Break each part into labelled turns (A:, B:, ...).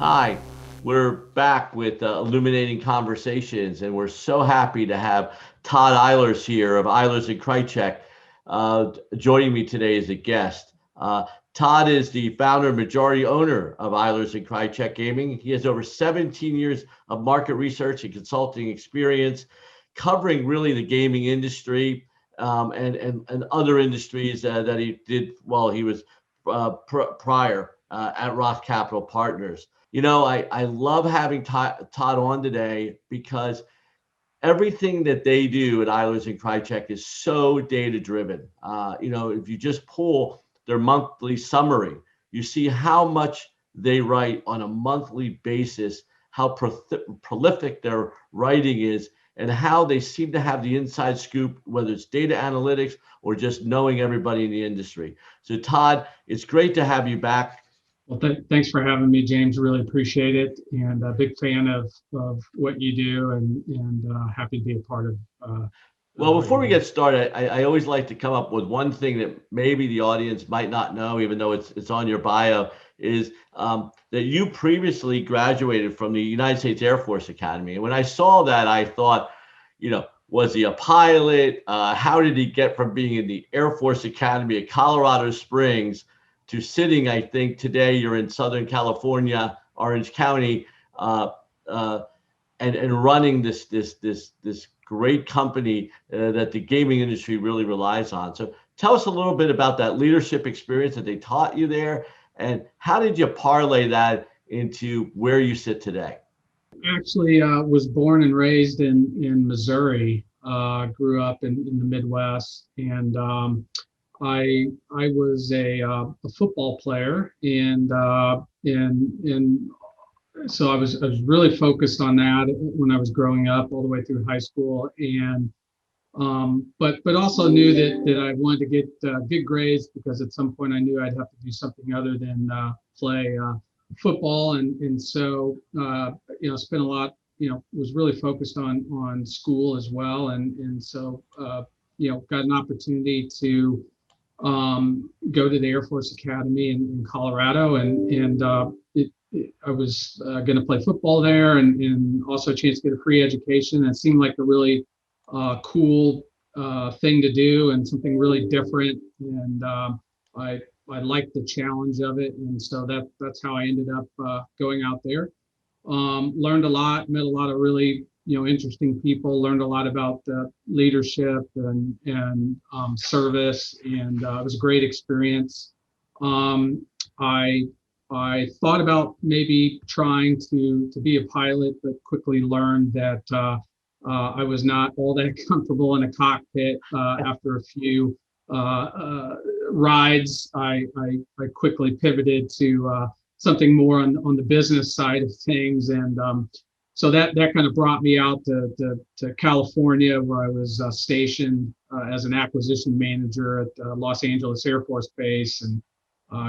A: Hi, we're back with Illuminating Conversations, and we're so happy to have Todd Eilers here of Eilers and Krejcik joining me today as a guest. Todd is the founder and majority owner of Eilers and Krejcik Gaming. He has over 17 years of market research and consulting experience, covering really the gaming industry and other industries that he did while he was prior at Roth Capital Partners. I love having Todd on today because everything that they do at Eilers and Krejcik is so data driven. If you just pull their monthly summary, you see how much they write on a monthly basis, how prolific their writing is, and how they seem to have the inside scoop, whether it's data analytics or just knowing everybody in the industry. So, Todd, it's great to have you back.
B: Well, thanks for having me, James. Really appreciate it, and a big fan of what you do, and happy to be a part of.
A: Well,
B: What
A: before
B: you
A: we
B: do.
A: get started, I always like to come up with one thing that maybe the audience might not know, even though it's on your bio, is that you previously graduated from the United States Air Force Academy. And when I saw that, I thought, was he a pilot? How did he get from being in the Air Force Academy at Colorado Springs to sitting, I think today you're in Southern California, Orange County, uh, uh, and running this great company that the gaming industry really relies on. So tell us a little bit about that leadership experience that they taught you there, and how did you parlay that into where you sit today?
B: Actually, was born and raised in Missouri. Grew up in the Midwest, and I was a football player, and so I was really focused on that when I was growing up, all the way through high school, and but also knew that I wanted to get good grades, because at some point I knew I'd have to do something other than play football, and so spent a lot, was really focused on school as well, and so got an opportunity to go to the Air Force Academy in Colorado, and I was going to play football there, and also a chance to get a free education. And it seemed like a really cool thing to do, and something really different. And I liked the challenge of it, and so that's how I ended up going out there. Learned a lot, met a lot of really interesting people, learned a lot about leadership and service, and it was a great experience. um, I I thought about maybe trying to be a pilot, but quickly learned that I was not all that comfortable in a cockpit. After a few rides, I quickly pivoted to something more on the business side of things, and so that kind of brought me out to California, where I was stationed as an acquisition manager at Los Angeles Air Force Base, and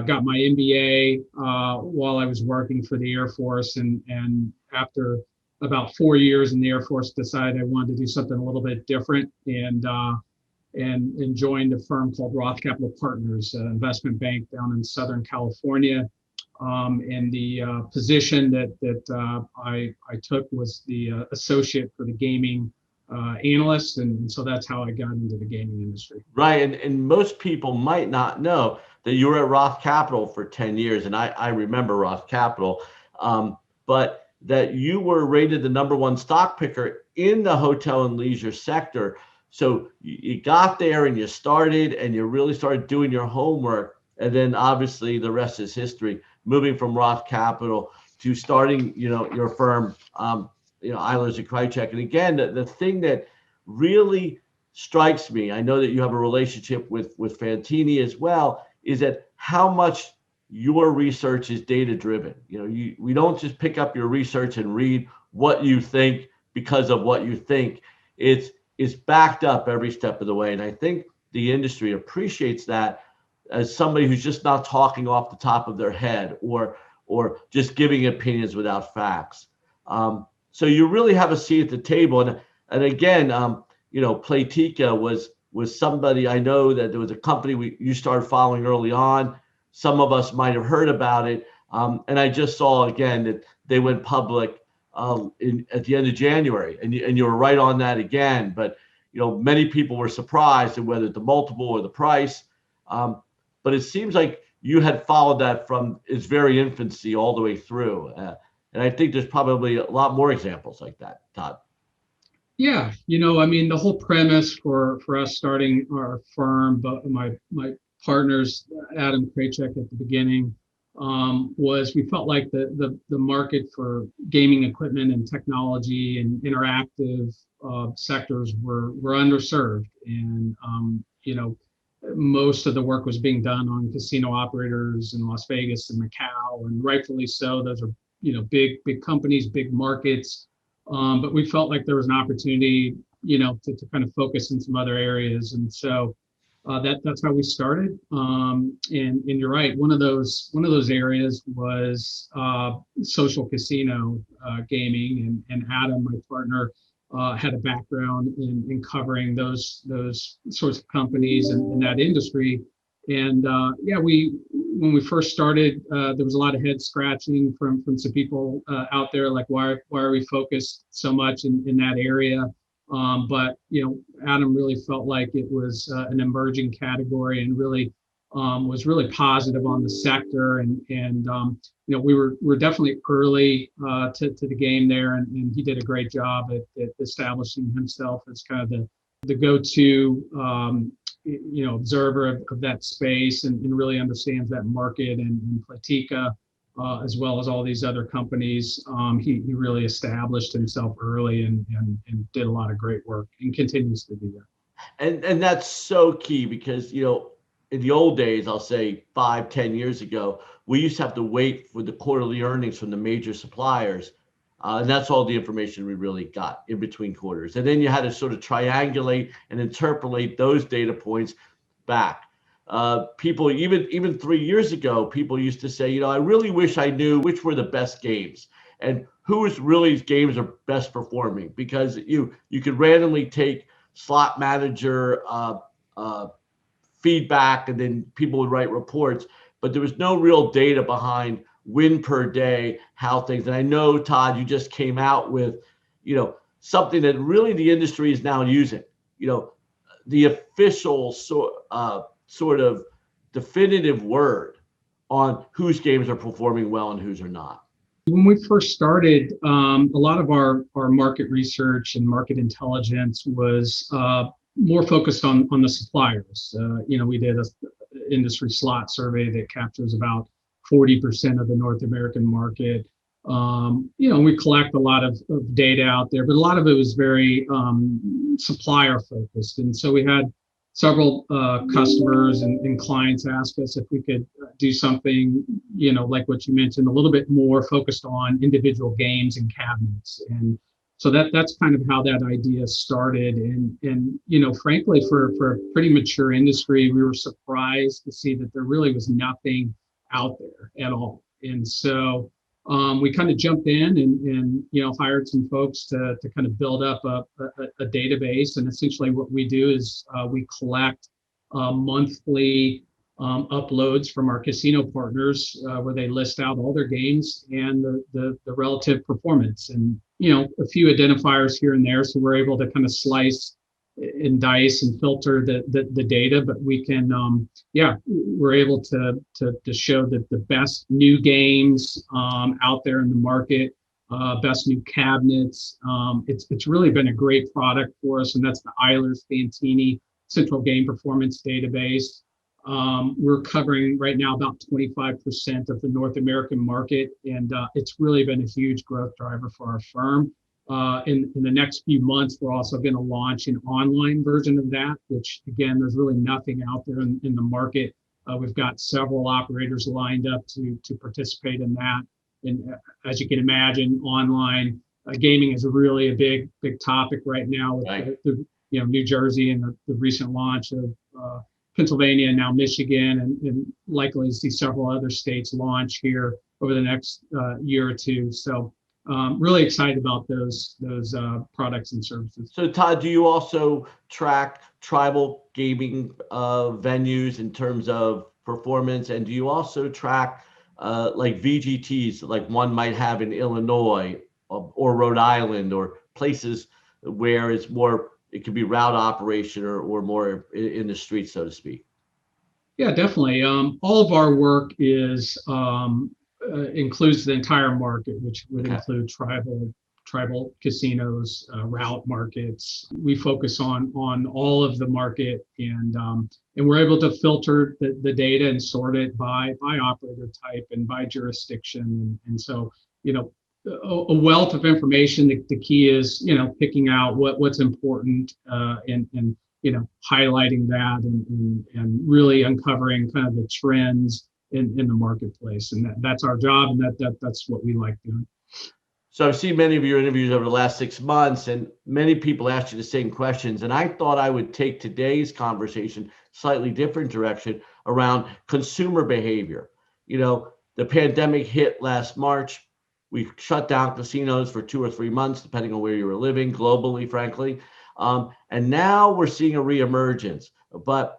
B: got my MBA while I was working for the Air Force, and after about 4 years in the Air Force, decided I wanted to do something a little bit different, and joined a firm called Roth Capital Partners, an investment bank down in Southern California. And the position that I took was the associate for the gaming analyst, and so that's how I got into the gaming industry.
A: Right, and most people might not know that you were at Roth Capital for 10 years, and I remember Roth Capital, but that you were rated the number one stock picker in the hotel and leisure sector. So you got there and you started, and you really started doing your homework, and then obviously the rest is history, moving from Roth Capital to starting, your firm, Eilers and Krejcik. And again, the thing that really strikes me, I know that you have a relationship with Fantini as well, is that how much your research is data driven. We don't just pick up your research and read what you think because of what you think. It's backed up every step of the way, and I think the industry appreciates that, as somebody who's just not talking off the top of their head, or just giving opinions without facts. So you really have a seat at the table, and again, Playtika was somebody, I know that there was a company you started following early on. Some of us might have heard about it, And I just saw again that they went public at the end of January, and you were right on that again. But many people were surprised at whether the multiple or the price. But it seems like you had followed that from its very infancy all the way through. And I think there's probably a lot more examples like that, Todd.
B: Yeah, I mean, the whole premise for us starting our firm, but my partners, Adam Krejcik at the beginning, was we felt like the market for gaming equipment and technology and interactive sectors were underserved, and most of the work was being done on casino operators in Las Vegas and Macau, and rightfully so. Those are big companies, big markets. But we felt like there was an opportunity, to kind of focus in some other areas, and so that's how we started. And you're right, one of those areas was social casino gaming, and Adam, my partner, had a background in covering those sorts of companies and that industry. And yeah, when we first started, there was a lot of head scratching from some people out there, like why are we focused so much in that area? But Adam really felt like it was an emerging category, and really was really positive on the sector. And we're definitely early to the game there, and he did a great job at establishing himself as kind of the go-to observer of that space, and really understands that market, and Platika, as well as all these other companies. He really established himself early, and did a lot of great work, and continues to do that.
A: And that's so key, because in the old days, I'll say 5-10 years ago, we used to have to wait for the quarterly earnings from the major suppliers. And that's all the information we really got in between quarters. And then you had to sort of triangulate and interpolate those data points back. People, even 3 years ago, people used to say, I really wish I knew which were the best games and whose really games are best performing, because you could randomly take slot manager feedback, and then people would write reports, but there was no real data behind win per day, how things. And I know, Todd, you just came out with, something that really the industry is now using, the official sort of definitive word on whose games are performing well and whose are not.
B: When we first started, a lot of our market research and market intelligence was more focused on the suppliers. We did an industry slot survey that captures about 40% of the North American market. We collect a lot of data out there, but a lot of it was very supplier focused. And so we had several customers and clients ask us if we could do something, like what you mentioned, a little bit more focused on individual games and cabinets. And so that's kind of how that idea started. And frankly, for a pretty mature industry, we were surprised to see that there really was nothing out there at all. And so we kind of jumped in and hired some folks to kind of build up a database. And essentially what we do is we collect monthly uploads from our casino partners, where they list out all their games and the relative performance, and a few identifiers here and there. So we're able to kind of slice and dice and filter the data, but we can we're able to show that the best new games out there in the market, best new cabinets. It's really been a great product for us, and that's the Eilers Fantini Central Game Performance Database. We're covering right now about 25% of the North American market, and it's really been a huge growth driver for our firm. In the next few months, we're also going to launch an online version of that, which again, there's really nothing out there in the market. We've got several operators lined up to participate in that. And as you can imagine, online gaming is really a big topic right now with
A: right.
B: the New Jersey and the recent launch of Pennsylvania and now Michigan, and likely to see several other states launch here over the next year or two. So really excited about those products and services.
A: So Todd, do you also track tribal gaming venues in terms of performance, and do you also track like VGTs, like one might have in Illinois or Rhode Island, or places where it's more, it could be route operation or more in the streets, so to speak.
B: Yeah, definitely. All of our work is includes the entire market, which would
A: Okay.
B: include tribal casinos, route markets. We focus on all of the market, and we're able to filter the data and sort it by operator type and by jurisdiction. And so, you know, a wealth of information. The key is, you know, picking out what's important, and you know, highlighting that, and really uncovering kind of the trends in the marketplace. And that's our job, and that's what we like doing.
A: So I've seen many of your interviews over the last 6 months, and many people asked you the same questions. And I thought I would take today's conversation slightly different direction around consumer behavior. You know, the pandemic hit last March. We shut down casinos for 2 or 3 months, depending on where you were living globally, frankly. And now we're seeing a reemergence. But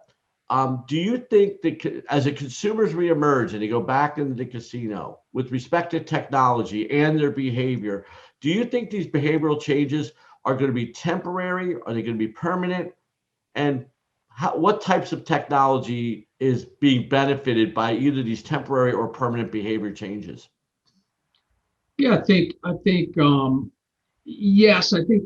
A: do you think that as the consumers reemerge and they go back into the casino with respect to technology and their behavior, do you think these behavioral changes are going to be temporary? Are they going to be permanent? And what types of technology is being benefited by either these temporary or permanent behavior changes?
B: Yeah, I think yes, I think,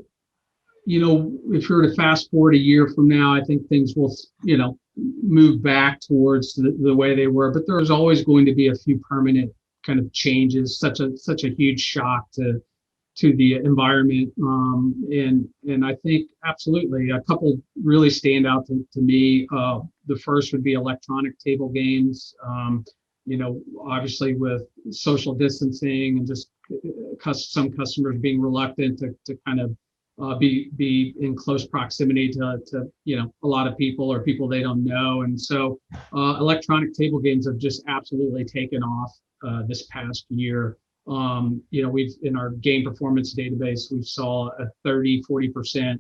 B: you know, if you were to fast forward a year from now, I think things will, you know, move back towards the way they were. But there's always going to be a few permanent kind of changes, such a huge shock to the environment. And I think absolutely a couple really stand out to me. The first would be electronic table games. You know, obviously with social distancing and just some customers being reluctant to kind of be in close proximity to you know, a lot of people or people they don't know. And so electronic table games have just absolutely taken off this past year. You know, we've, in our game performance database, we saw a 30-40%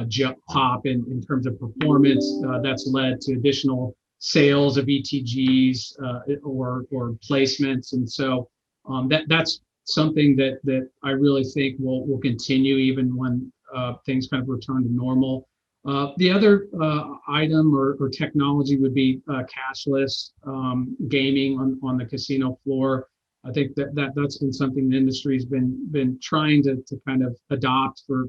B: jump pop in terms of performance. That's led to additional sales of ETGs or placements. And so that's something that I really think will continue even when things kind of return to normal. The other item or technology would be cashless gaming on the casino floor. I think that's been something the industry's been trying to kind of adopt for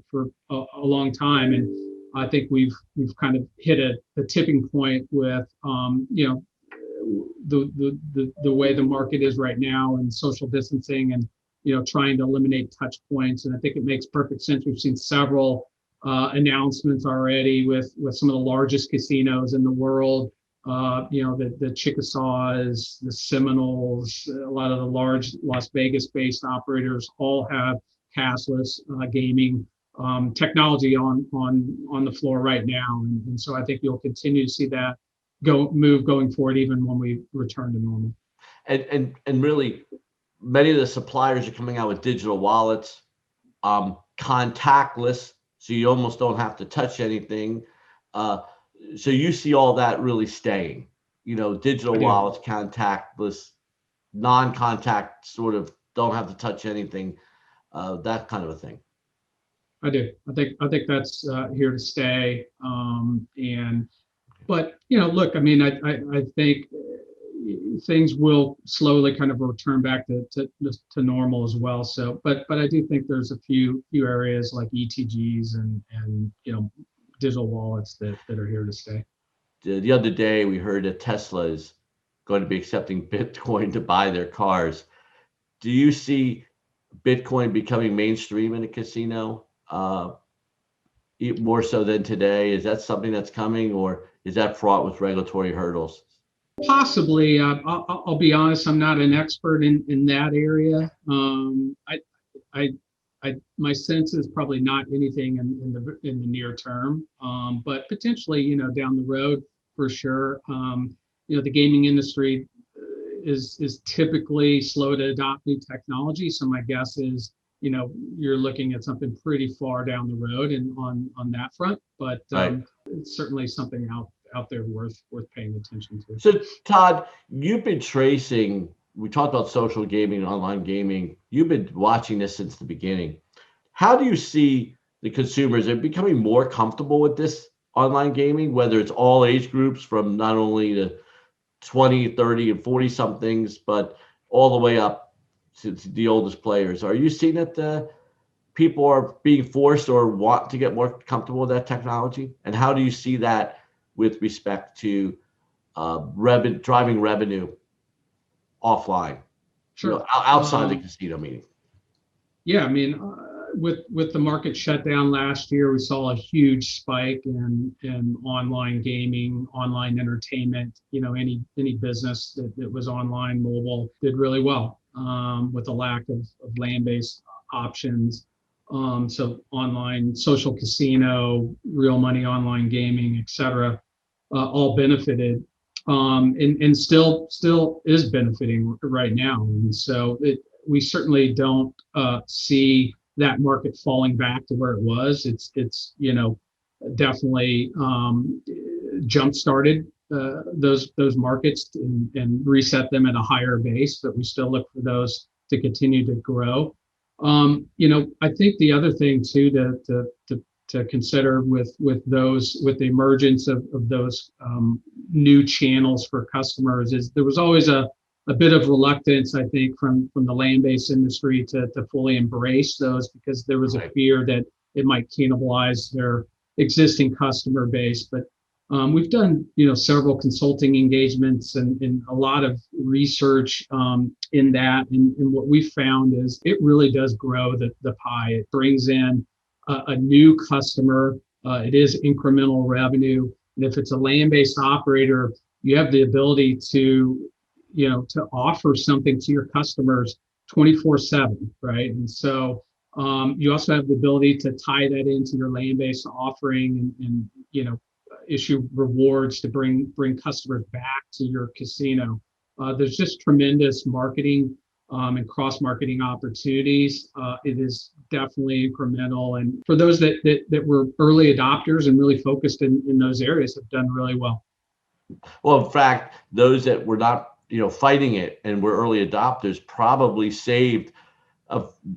B: a long time, and I think we've kind of hit a tipping point with you know, the way the market is right now and social distancing and, you know, trying to eliminate touch points. And I think it makes perfect sense. We've seen several announcements already with some of the largest casinos in the world. You know, the Chickasaws, the Seminoles, a lot of the large Las Vegas-based operators all have cashless gaming technology on the floor right now, and so I think you'll continue to see that move going forward, even when we return to normal.
A: And really, many of the suppliers are coming out with digital wallets, contactless, so you almost don't have to touch anything. So you see all that really staying, you know, digital wallets, contactless, non-contact, sort of don't have to touch anything, that kind of a thing.
B: I do. I think that's here to stay. But you know, look, I mean, I think things will slowly kind of return back to normal as well. So, but I do think there's a few areas like ETGs and you know, digital wallets that are here to stay.
A: The other day we heard that Tesla is going to be accepting Bitcoin to buy their cars. Do you see Bitcoin becoming mainstream in a casino, more so than today? Is that something that's coming, or is that fraught with regulatory hurdles?
B: Possibly. I'll be honest, I'm not an expert in that area. My sense is probably not anything in the near term, but potentially, you know, down the road for sure. You know, the gaming industry is typically slow to adopt new technology, so my guess is, you know, you're looking at something pretty far down the road and on that front, but
A: Right.
B: It's certainly something out there worth paying attention to.
A: So Todd, you've been tracing we talked about social gaming, online gaming. You've been watching this since the beginning. How do you see the consumers are becoming more comfortable with this online gaming, whether it's all age groups from not only the 20, 30, and 40 somethings, but all the way up to the oldest players? Are you seeing that the people are being forced or want to get more comfortable with that technology? And how do you see that with respect to driving revenue offline,
B: Sure.
A: outside the casino meeting?
B: Yeah, I mean, with the market shut down last year, we saw a huge spike in online gaming, online entertainment. Any business that was online, mobile, did really well with the lack of land-based options. So online social casino, real money online gaming, et cetera, all benefited, and still is benefiting right now. And so we certainly don't see that market falling back to where it was. It's definitely jump started those markets and reset them at a higher base, but we still look for those to continue to grow. I think the other thing too to consider with the emergence of those new channels for customers is there was always a bit of reluctance, I think, from the land-based industry to fully embrace those, because there was a fear that it might cannibalize their existing customer base. But we've done several consulting engagements and a lot of research in that, and what we found is it really does grow the pie. It brings in a new customer. It is incremental revenue, and if it's a land-based operator, you have the ability to offer something to your customers 24/7, right? And so you also have the ability to tie that into your land-based offering and issue rewards to bring customers back to your casino. There's just tremendous marketing and cross-marketing opportunities. It is definitely incremental, and for those that were early adopters and really focused in those areas have done really well.
A: Well, in fact, those that were not fighting it and were early adopters probably saved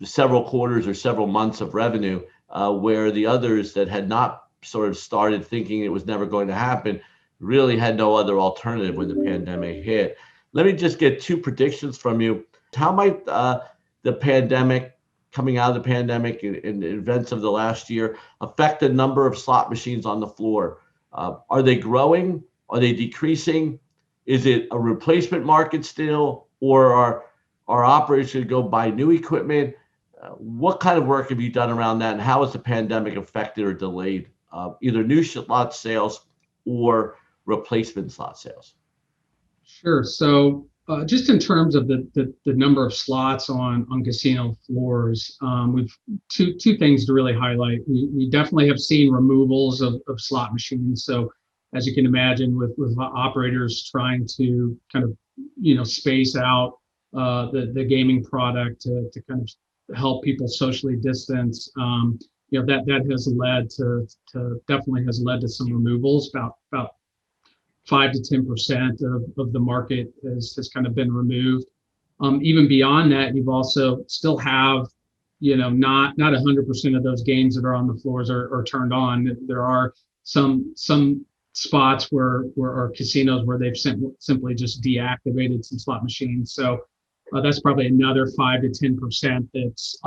A: several quarters or several months of revenue, where the others that had not sort of started thinking it was never going to happen really had no other alternative when the pandemic hit. Let me just get two predictions from you. How might the pandemic, coming out of the pandemic and events of the last year, affect the number of slot machines on the floor? Are they growing? Are they decreasing? Is it a replacement market still, or are operators going to go buy new equipment? What kind of work have you done around that, and how has the pandemic affected or delayed either new slot sales or replacement slot sales?
B: Sure. So just in terms of the number of slots on casino floors, we've two things to really highlight. We definitely have seen removals of slot machines. So as you can imagine, with operators trying to kind of space out the gaming product to kind of help people socially distance, that has led to definitely has led to some removals. About 5 to 10% of the market has kind of been removed. Even beyond that, you've also still have not 100% of those games that are on the floors are turned on. There are some spots where or casinos where they've simply just deactivated some slot machines. So that's probably another 5 to 10% that's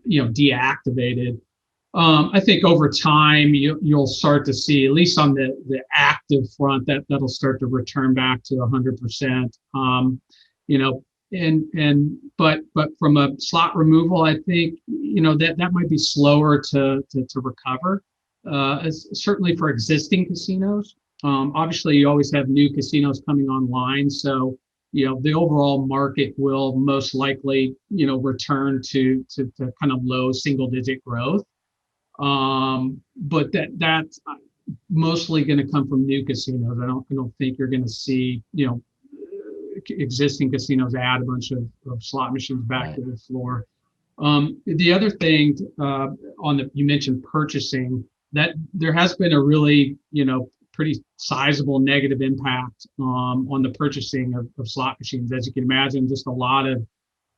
B: deactivated. I think over time you'll start to see, at least on the active front, that'll start to return back to 100%. But from a slot removal, I think that might be slower to recover. Certainly for existing casinos. Obviously, you always have new casinos coming online, so the overall market will most likely return to kind of low single-digit growth. But that's mostly going to come from new casinos. I don't think you're going to see existing casinos add a bunch of slot machines back to the floor. The other thing you mentioned purchasing, that there has been a really pretty sizable negative impact on the purchasing of slot machines. As you can imagine, just a lot of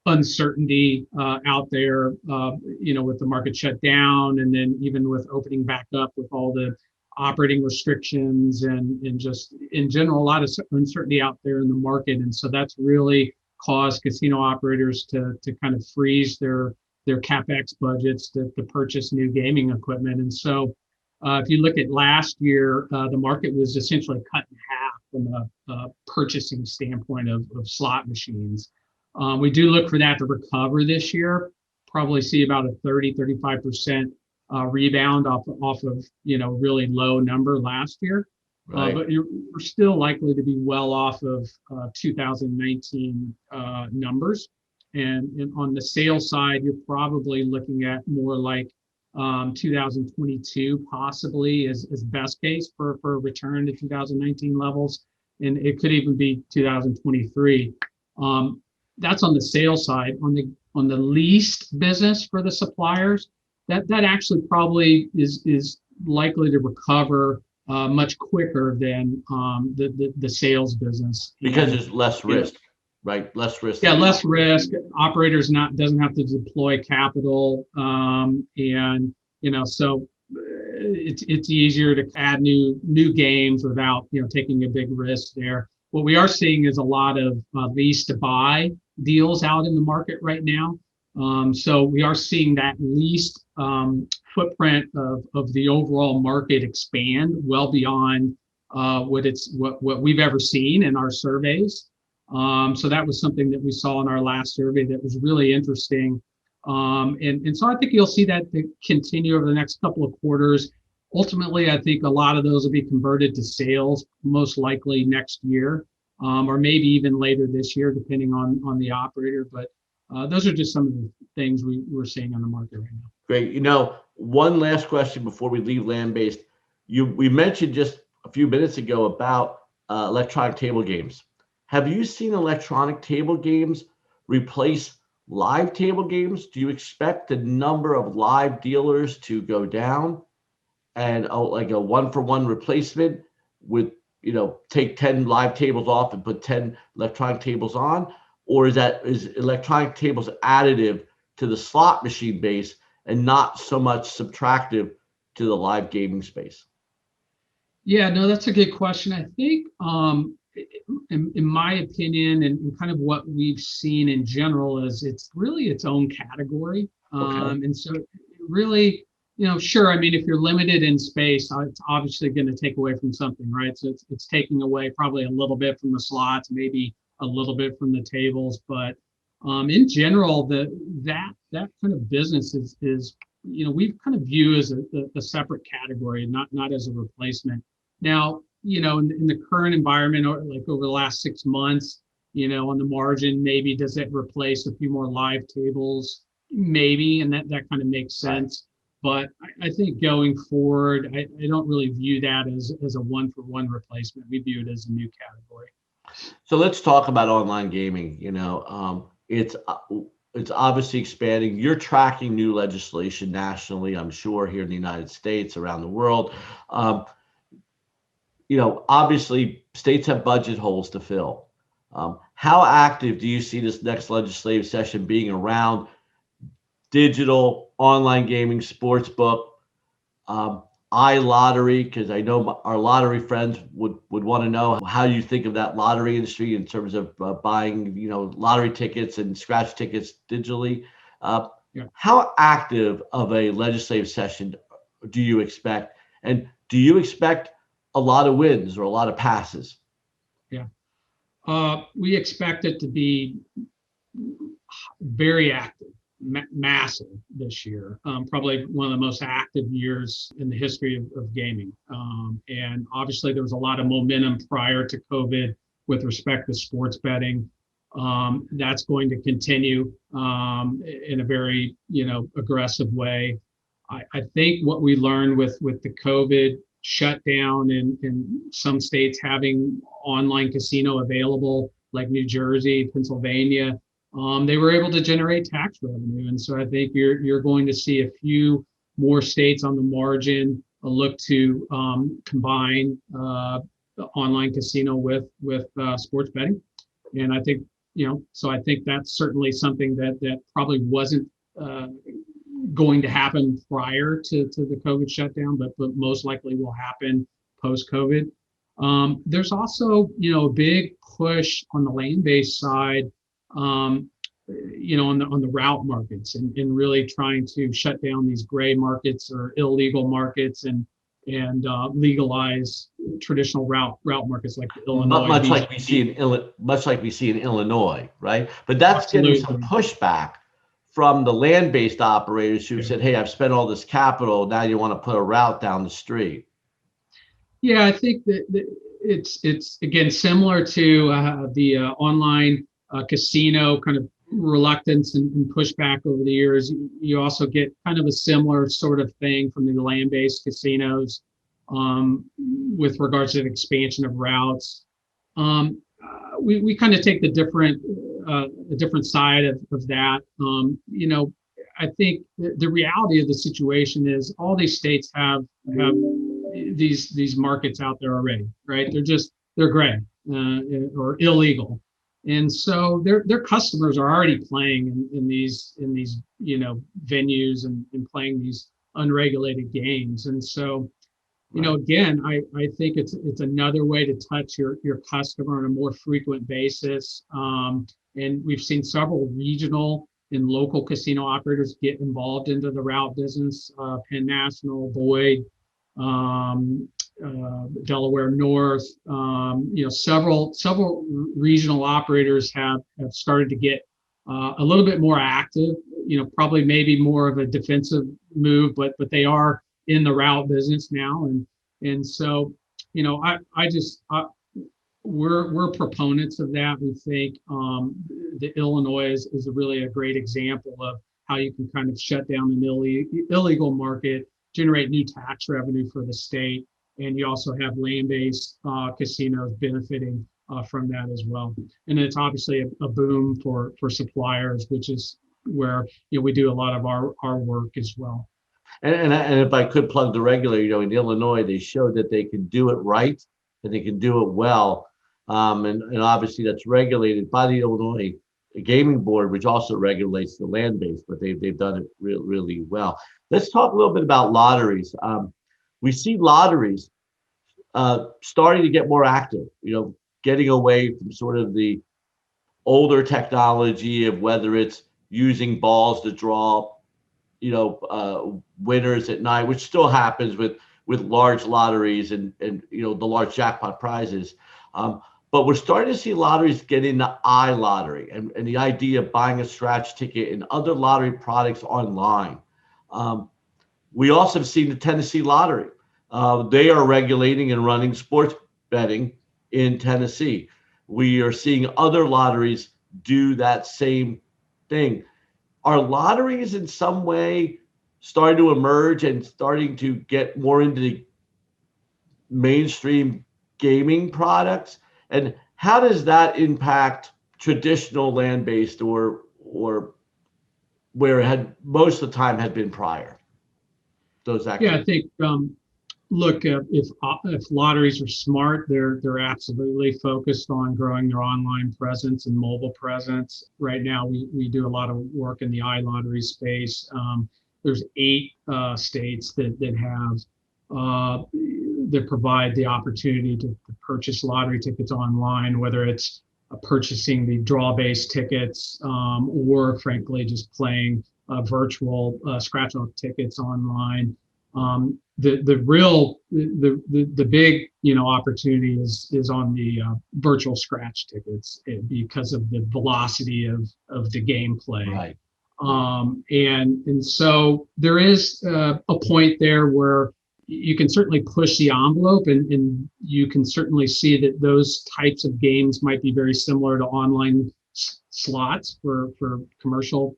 B: uncertainty out there, with the market shut down, and then even with opening back up with all the operating restrictions and just in general, a lot of uncertainty out there in the market. And so that's really caused casino operators to kind of freeze their CapEx budgets to purchase new gaming equipment. And so if you look at last year, the market was essentially cut in half from a purchasing standpoint of slot machines. We do look for that to recover this year, probably see about a 35% rebound off of really low number last year.
A: Right.
B: But we're still likely to be well off of 2019 numbers. And on the sales side, you're probably looking at more like 2022 possibly as best case for a return to 2019 levels. And it could even be 2023. That's on the sales side. On the leased business for the suppliers, that actually probably is likely to recover much quicker than the sales business,
A: because there's less risk, right? Less risk.
B: Yeah, less risk. Operators doesn't have to deploy capital, and so it's easier to add new games without taking a big risk there. What we are seeing is a lot of lease to buy deals out in the market right now. So we are seeing that leased footprint of the overall market expand well beyond what we've ever seen in our surveys. So that was something that we saw in our last survey that was really interesting. And so I think you'll see that continue over the next couple of quarters. Ultimately, I think a lot of those will be converted to sales, most likely next year, or maybe even later this year, depending on the operator. But those are just some of the things we're seeing on the market right now.
A: Great. One last question before we leave land-based. We mentioned just a few minutes ago about electronic table games. Have you seen electronic table games replace live table games? Do you expect the number of live dealers to go down and like a one-for-one replacement with, take 10 live tables off and put 10 electronic tables on? Or is electronic tables additive to the slot machine base and not so much subtractive to the live gaming space?
B: Yeah, no, that's a good question. I think in my opinion and kind of what we've seen in general is it's really its own category.
A: Okay.
B: And so really, sure, I mean, if you're limited in space, it's obviously going to take away from something, right? So it's taking away probably a little bit from the slots, maybe a little bit from the tables, but in general, that kind of business is we kind of view as a separate category, not as a replacement. Now, in the current environment, or like over the last 6 months, on the margin, maybe does it replace a few more live tables? Maybe, and that kind of makes sense. But I think going forward, I don't really view that as a one-for-one replacement. We view it as a new category.
A: So let's talk about online gaming. It's obviously expanding. You're tracking new legislation nationally, I'm sure, here in the United States, around the world. Obviously states have budget holes to fill. How active do you see this next legislative session being around digital, online gaming, sports book, iLottery? Because I know our lottery friends would want to know how you think of that lottery industry in terms of buying, lottery tickets and scratch tickets digitally. How active of a legislative session do you expect? And do you expect a lot of wins or a lot of passes?
B: Yeah. We expect it to be very active, massive this year. Probably one of the most active years in the history of gaming. And obviously there was a lot of momentum prior to COVID with respect to sports betting. That's going to continue in a very, aggressive way. I think what we learned with the COVID shutdown and some states having online casino available, like New Jersey, Pennsylvania, they were able to generate tax revenue. And so I think you're going to see a few more states on the margin look to combine the online casino with sports betting. And I think, so I think that's certainly something that probably wasn't going to happen prior to the COVID shutdown, but most likely will happen post-COVID. There's also, a big push on the land-based side, on the route markets, and really trying to shut down these gray markets or illegal markets, and legalize traditional route markets like the Illinois.
A: Much like we see in Illinois, right? But that's getting some pushback from the land-based operators who said, "Hey, I've spent all this capital. Now you want to put a route down the street."
B: Yeah, I think that it's again similar to the online casino kind of reluctance and pushback over the years. You also get kind of a similar sort of thing from the land-based casinos with regards to the expansion of routes. We kind of take the different side of that. I think the reality of the situation is all these states have these markets out there already, right? They're gray or illegal, and so their customers are already playing in these venues and playing these unregulated games. And so again, I think it's another way to touch your customer on a more frequent basis. And we've seen several regional and local casino operators get involved into the route business. Penn National, Boyd, Delaware North, several regional operators have started to get a little bit more active. Probably maybe more of a defensive move, but they are in the route business now, and so we're proponents of that. We think the Illinois is really a great example of how you can kind of shut down an illegal market, generate new tax revenue for the state, and you also have land-based casinos benefiting from that as well. And it's obviously a boom for suppliers, which is where we do a lot of our work as well.
A: And if I could plug the regulator, in Illinois, they showed that they can do it right, and they can do it well. And obviously that's regulated by the Illinois Gaming Board, which also regulates the land-based, but they've done it really well. Let's talk a little bit about lotteries. We see lotteries starting to get more active, getting away from sort of the older technology of whether it's using balls to draw winners at night, which still happens with large lotteries and the large jackpot prizes. But we're starting to see lotteries get into iLottery and the idea of buying a scratch ticket and other lottery products online. We also have seen the Tennessee Lottery. They are regulating and running sports betting in Tennessee. We are seeing other lotteries do that same thing. Are lotteries in some way starting to emerge and starting to get more into the mainstream gaming products? And how does that impact traditional land-based or where it had most of the time had been prior? Those activities.
B: Yeah, I think look, if lotteries are smart, they're absolutely focused on growing their online presence and mobile presence. Right now, we do a lot of work in the iLottery space. There's 8 states that have that provide the opportunity to purchase lottery tickets online, whether it's purchasing the draw-based tickets or, frankly, just playing virtual scratch-off tickets online. The big opportunity is on the virtual scratch tickets because of the velocity of the gameplay.
A: Right.
B: And so there is a point there where you can certainly push the envelope, and you can certainly see that those types of games might be very similar to online slots for commercial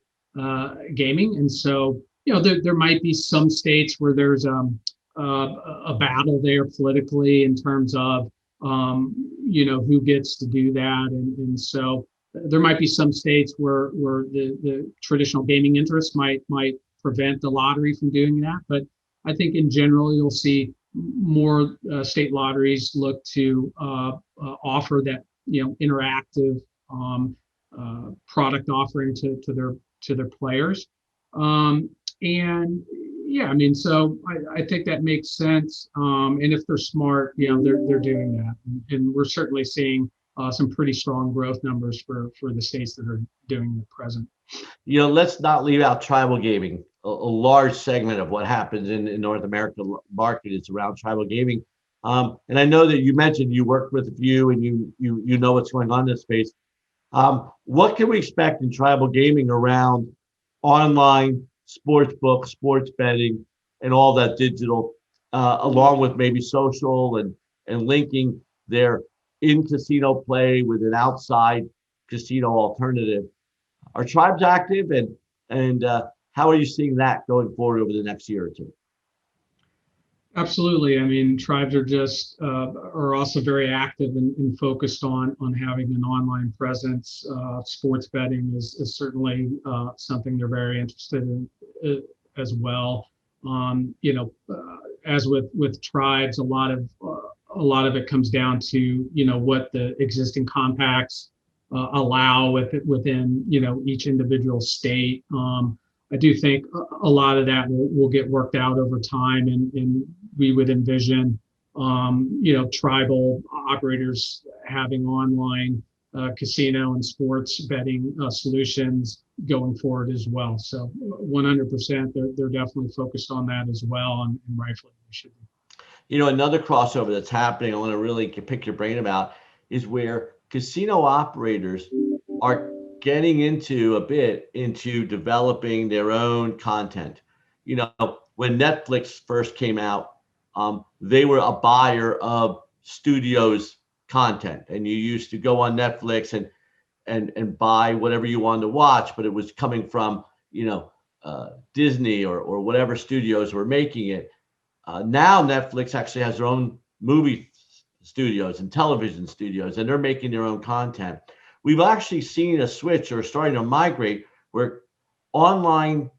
B: gaming. And so there might be some states where there's a battle there politically in terms of who gets to do that, and so there might be some states where the traditional gaming interests might prevent the lottery from doing that. But I think in general, you'll see more state lotteries look to offer that, interactive product offering to their players. And yeah, I mean, so I think that makes sense. And if they're smart, they're doing that. And we're certainly seeing some pretty strong growth numbers for the states that are doing it present.
A: Let's not leave out tribal gaming. A large segment of what happens in North America market is around tribal gaming. And I know that you mentioned you worked with a few and you know what's going on in this space. What can we expect in tribal gaming around online sports books, sports betting, and all that digital, along with maybe social and linking their in casino play with an outside casino alternative? Are tribes active, and how are you seeing that going forward over the next year or two?
B: Absolutely. I mean, tribes are also very active and focused on having an online presence. Sports betting is certainly something they're very interested in as well. As with tribes, a lot of it comes down to what the existing compacts allow within each individual state. I do think a lot of that will get worked out over time, and we would envision, tribal operators having online casino and sports betting solutions going forward as well. So 100%, they're definitely focused on that as well, and rightfully they should be.
A: Another crossover that's happening, I want to really pick your brain about, is where casino operators are getting into developing their own content. When Netflix first came out, they were a buyer of studios content, and you used to go on Netflix and buy whatever you wanted to watch, but it was coming from Disney or whatever studios were making it. Now Netflix actually has their own movie studios and television studios, and they're making their own content. We've actually seen a switch or starting to migrate where online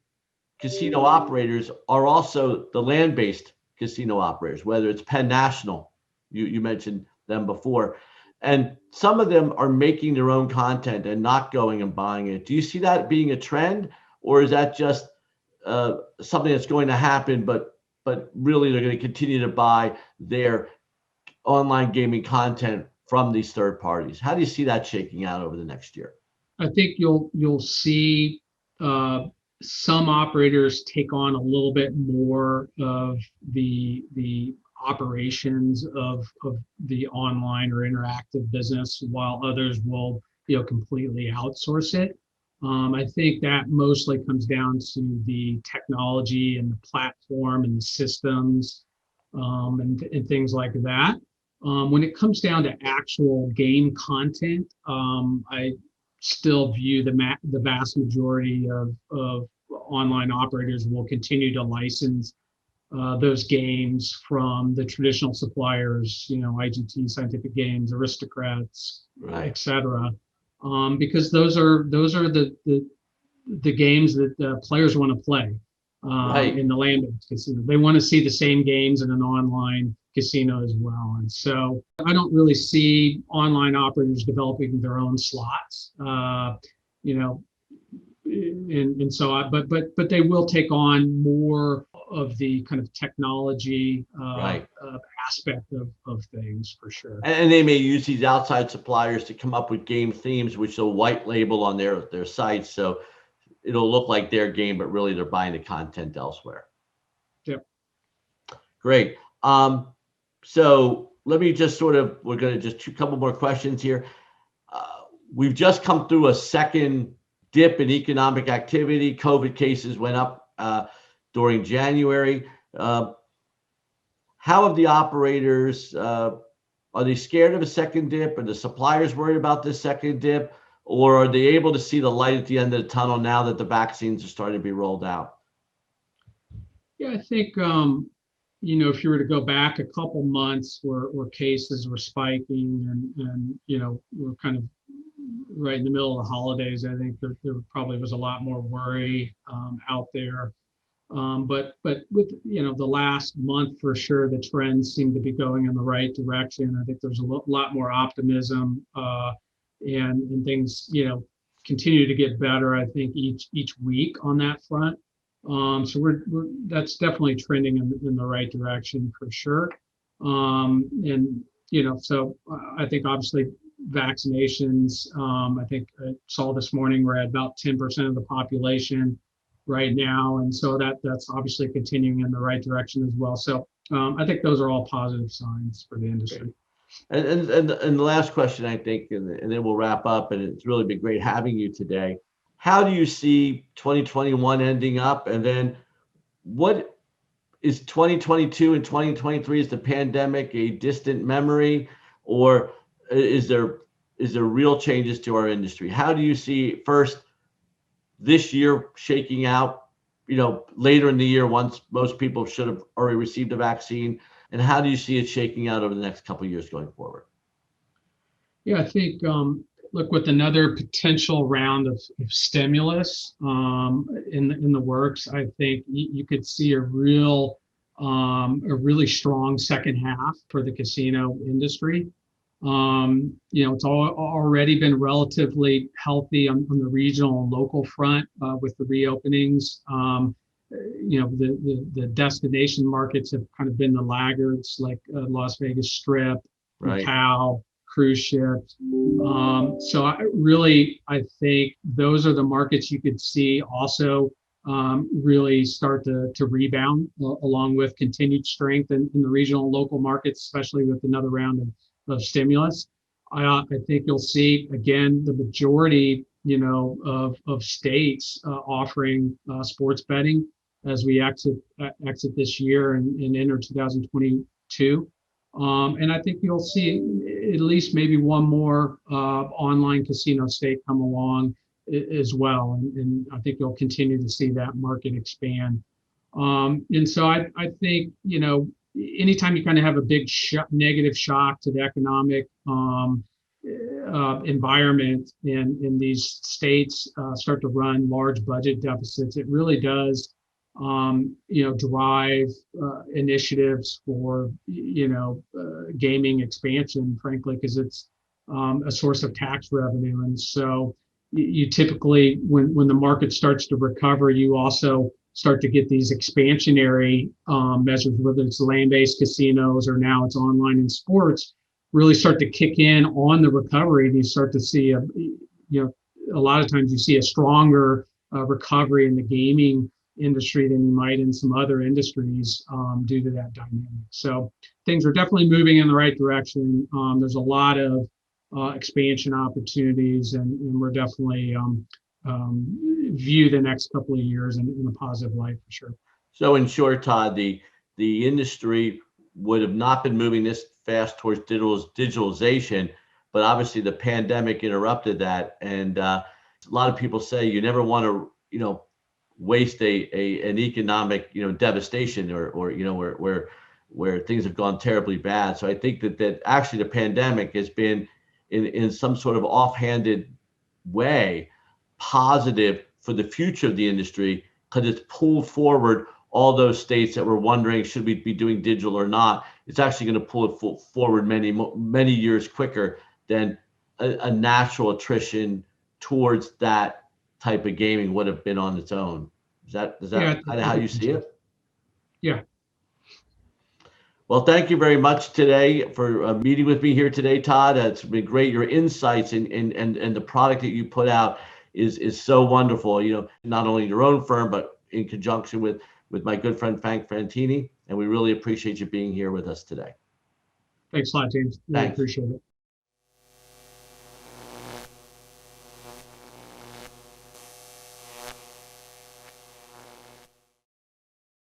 A: casino operators are also the land-based casino operators, whether it's Penn National, you mentioned them before, and some of them are making their own content and not going and buying it. Do you see that being a trend, or is that just something that's going to happen, but really they're going to continue to buy their online gaming content from these third parties? How do you see that shaking out over the next year?
B: I think you'll see some operators take on a little bit more of the operations of the online or interactive business, while others will completely outsource it. I think that mostly comes down to the technology and the platform and the systems, and things like that. When it comes down to actual game content, I still view the vast majority of online operators will continue to license those games from the traditional suppliers, IGT, Scientific Games, Aristocrats,
A: Right.
B: etc. Because those are the games that players want to play
A: Right.
B: in the land-based casino. They want to see the same games in an online casino as well. And so I don't really see online operators developing their own slots, and so but they will take on more of the kind of technology
A: Right.
B: aspect of things for sure.
A: And they may use these outside suppliers to come up with game themes, which they'll white label on their sites. So it'll look like their game, but really they're buying the content elsewhere.
B: Yep.
A: Great. So let me just we're going to just a couple more questions here. We've just come through a second dip in economic activity. COVID cases went up during January. How have the operators, are they scared of a second dip? Are the suppliers worried about this second dip? Or are they able to see the light at the end of the tunnel now that the vaccines are starting to be rolled out?
B: Yeah, I think, if you were to go back a couple months where cases were spiking and we're kind of right in the middle of the holidays, I think there probably was a lot more worry out there. But with the last month for sure, the trends seem to be going in the right direction. I think there's a lot more optimism, and things continue to get better. I think each week on that front. So we're that's definitely trending in the right direction for sure. And so I think obviously vaccinations. I think I saw this morning we're at about 10% of the population right now, and so that's obviously continuing in the right direction as well. So I think those are all positive signs for the industry.
A: And the last question, I think, and then we'll wrap up. And it's really been great having you today. How do you see 2021 ending up, and then what is 2022 and 2023? Is the pandemic a distant memory, or is there real changes to our industry? How do you see first this year shaking out, later in the year once most people should have already received a vaccine? And how do you see it shaking out over the next couple of years going forward?
B: Yeah, I think look, with another potential round of stimulus in the works, I think you could see a really strong second half for the casino industry. It's already been relatively healthy on the regional and local front with the reopenings. The destination markets have kind of been the laggards, like Las Vegas Strip,
A: Right.
B: Macau, cruise ships. So I think those are the markets you could see also really start to rebound, along with continued strength in the regional and local markets, especially with another round of stimulus. I think you'll see again the majority, of states offering sports betting as we exit this year and enter 2022. And I think you'll see at least maybe one more online casino state come along as well. And I think you'll continue to see that market expand. And so I think, anytime you kind of have a big negative shock to the economic environment and these states start to run large budget deficits, it really does drive initiatives for gaming expansion, frankly, because it's a source of tax revenue. And so you typically, when the market starts to recover, you also start to get these expansionary measures, whether it's land-based casinos or now it's online and sports, really start to kick in on the recovery. And you start to see a lot of times you see a stronger recovery in the gaming industry than you might in some other industries due to that dynamic. So things are definitely moving in the right direction. There's a lot of expansion opportunities, and we're definitely view the next couple of years in a positive light for sure.
A: So in short, Todd, the industry would have not been moving this fast towards digitalization, but obviously the pandemic interrupted that. And a lot of people say you never want to, waste an economic, devastation or where things have gone terribly bad. So I think that actually the pandemic has been in some sort of offhanded way positive for the future of the industry, because it's pulled forward all those states that were wondering, should we be doing digital or not? It's actually going to pull it forward many years quicker than a natural attrition towards that type of gaming would have been on its own. Is that kind of how you see it?
B: Yeah.
A: Well, thank you very much today for meeting with me here today, Todd. It's been great. Your insights and the product that you put out is so wonderful. Not only your own firm, but in conjunction with my good friend Frank Fantini. And we really appreciate you being here with us today.
B: Thanks a lot, James. Really appreciate it.